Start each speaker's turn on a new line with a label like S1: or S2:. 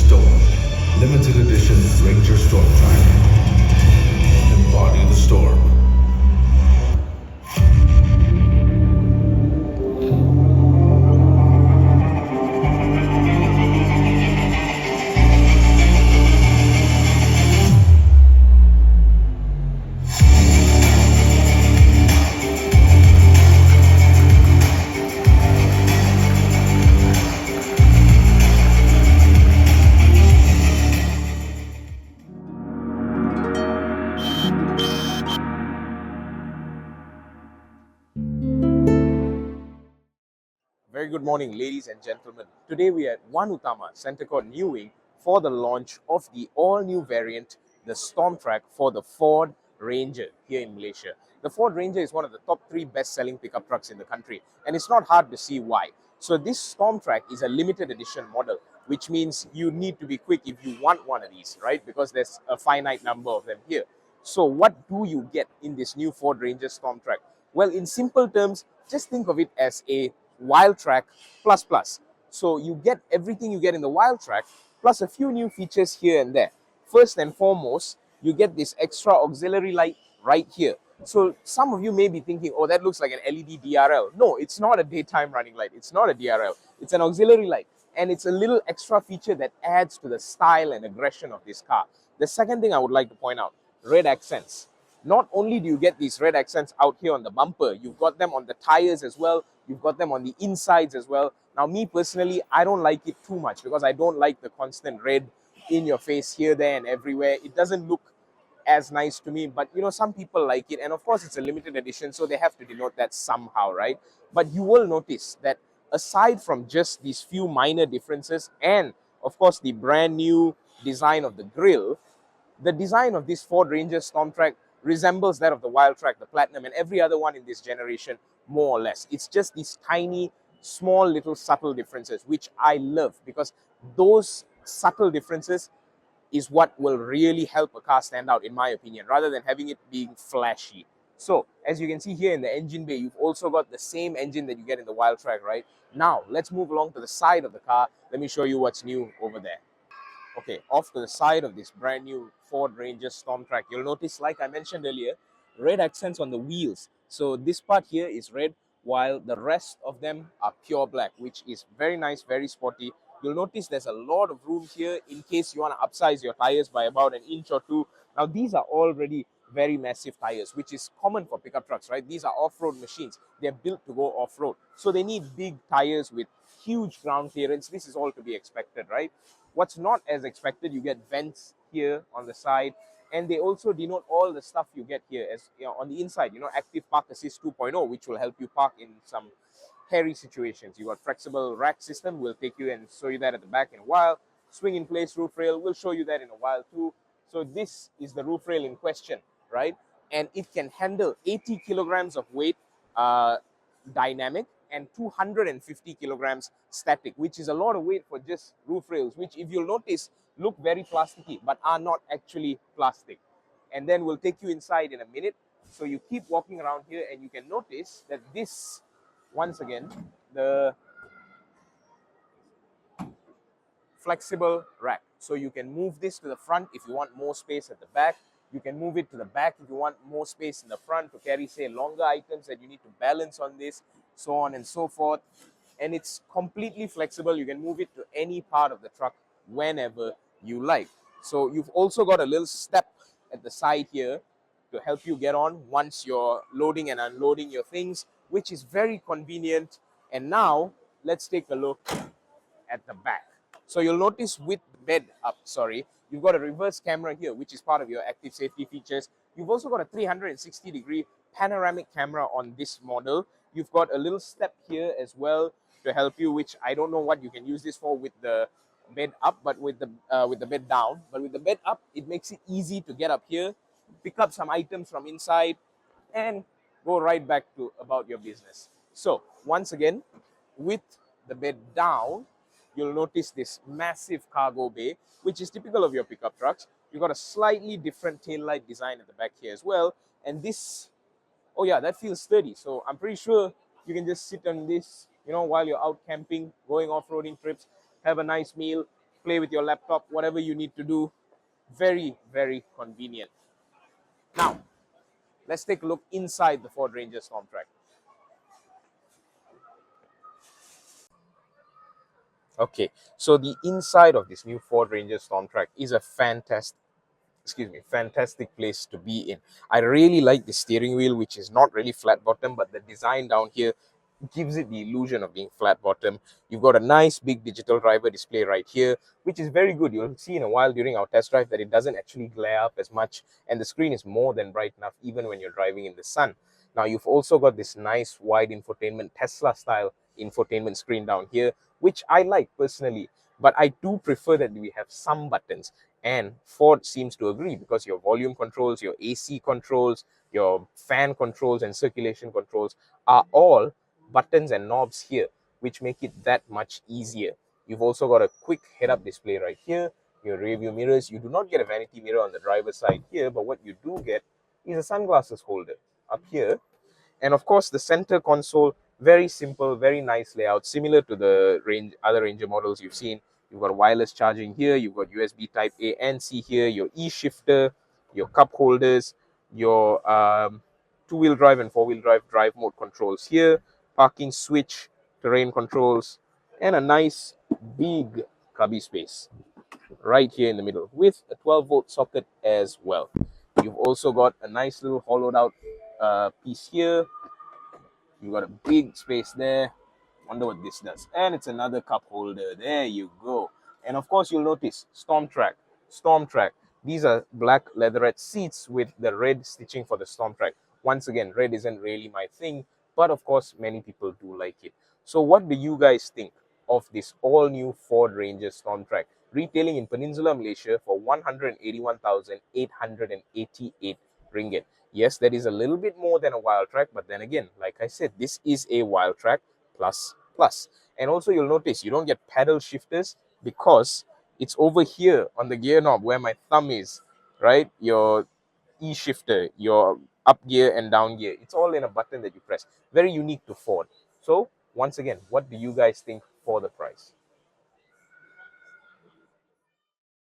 S1: storm. Limited edition Ranger StormTrak. Embody the storm.
S2: Very good morning, ladies and gentlemen. Today we are at One Utama, Centre Court, New Wing, for the launch of the all-new variant, the StormTrak for the Ford Ranger here in Malaysia. The Ford Ranger is one of the top 3 best-selling pickup trucks in the country, and it's not hard to see why. So this StormTrak is a limited edition model, which means you need to be quick if you want one of these, right? Because there's a finite number of them here. So what do you get in this new Ford Ranger StormTrak? Well, in simple terms, just think of it as a Wildtrak plus plus. So you get everything you get in the Wildtrak plus a few new features here and there. First and foremost, you get this extra auxiliary light right here. So some of you may be thinking, oh, that looks like an LED DRL. No, it's not a daytime running light. It's not a DRL. It's an auxiliary light. And it's a little extra feature that adds to the style and aggression of this car. The second thing I would like to point out, red accents. Not only do you get these red accents out here on the bumper, you've got them on the tires as well. You've got them on the insides as well. Now, me personally, I don't like it too much because I don't like the constant red in your face here, there, and everywhere. It doesn't look as nice to me, but you know, some people like it. And of course, it's a limited edition, so they have to denote that somehow, right? But you will notice that aside from just these few minor differences and, of course, the brand new design of the grille, the design of this Ford Ranger StormTrak resembles that of the Wildtrak, the Platinum, and every other one in this generation, more or less. It's just these tiny, small, little subtle differences, which I love, because those subtle differences is what will really help a car stand out, in my opinion, rather than having it being flashy. So, as you can see here in the engine bay, you've also got the same engine that you get in the Wildtrak, right? Now, let's move along to the side of the car. Let me show you what's new over there. Okay, off to the side of this brand new Ford Ranger StormTrak, you'll notice, like I mentioned earlier, red accents on the wheels. So this part here is red, while the rest of them are pure black, which is very nice, very sporty. You'll notice there's a lot of room here in case you want to upsize your tires by about an inch or two. Now, these are already very massive tires, which is common for pickup trucks, right? These are off-road machines. They're built to go off-road. So they need big tires with huge ground clearance. This is all to be expected, right? What's not as expected, you get vents here on the side, and they also denote all the stuff you get here as you know, on the inside, you know, active park assist 2.0, which will help you park in some hairy situations. You got flexible rack system, we'll take you and show you that at the back in a while. Swing in place roof rail, we'll show you that in a while too. So this is the roof rail in question, right? And it can handle 80 kilograms of weight dynamic and 250 kilograms static, which is a lot of weight for just roof rails, which, if you'll notice, look very plasticky but are not actually plastic. And then we'll take you inside in a minute. So you keep walking around here and you can notice that this, once again, the flexible rack. So you can move this to the front if you want more space at the back. You can move it to the back if you want more space in the front to carry, say, longer items that you need to balance on this, so on and so forth. And it's completely flexible. You can move it to any part of the truck whenever you like. So you've also got a little step at the side here to help you get on once you're loading and unloading your things, which is very convenient. And now let's take a look at the back. So you'll notice with bed up, you've got a reverse camera here, which is part of your active safety features. You've also got a 360-degree panoramic camera on this model. You've got a little step here as well to help you, which I don't know what you can use this for with the bed up, but with the bed down. But with the bed up, it makes it easy to get up here, pick up some items from inside, and go right back to about your business. So once again, with the bed down, you'll notice this massive cargo bay, which is typical of your pickup trucks. You've got a slightly different tail light design at the back here as well. And this, oh yeah, that feels sturdy. So I'm pretty sure you can just sit on this, you know, while you're out camping, going off-roading trips, have a nice meal, play with your laptop, whatever you need to do. Very, very convenient. Now, let's take a look inside the Ford Ranger StormTrak. Okay, so the inside of this new Ford Ranger StormTrak is a fantastic place to be in. I really like the steering wheel, which is not really flat bottom, but the design down here gives it the illusion of being flat bottom. You've got a nice big digital driver display right here, which is very good. You'll see in a while during our test drive that it doesn't actually glare up as much, and the screen is more than bright enough even when you're driving in the sun. Now you've also got this nice wide infotainment, Tesla style infotainment screen down here, which I like personally, but I do prefer that we have some buttons. And Ford seems to agree, because your volume controls, your AC controls, your fan controls and circulation controls are all buttons and knobs here, which make it that much easier. You've also got a quick head-up display right here, your rear view mirrors. You do not get a vanity mirror on the driver's side here, but what you do get is a sunglasses holder up here. And of course, the center console, very simple, very nice layout, similar to the other Ranger models you've seen. You've got wireless charging here, you've got USB type A and C here, your e-shifter, your cup holders, your two-wheel drive and four-wheel drive mode controls here, parking switch, terrain controls, and a nice big cubby space right here in the middle with a 12-volt socket as well. You've also got a nice little hollowed out piece here. You've got a big space there. Wonder what this does. And it's another cup holder. There you go. And of course, you'll notice StormTrak. These are black leatherette seats with the red stitching for the StormTrak. Once again, red isn't really my thing, but of course, many people do like it. So what do you guys think of this all-new Ford Ranger StormTrak, retailing in Peninsular Malaysia for 181,888 ringgit? Yes, that is a little bit more than a Wildtrak, but then again, like I said, this is a Wildtrak plus plus. And also you'll notice you don't get paddle shifters because it's over here on the gear knob where my thumb is, right? Your e-shifter, your up gear and down gear, it's all in a button that you press. Very unique to Ford. So once again, what do you guys think for the price?